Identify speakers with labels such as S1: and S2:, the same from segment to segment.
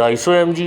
S1: 250 mg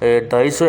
S1: 250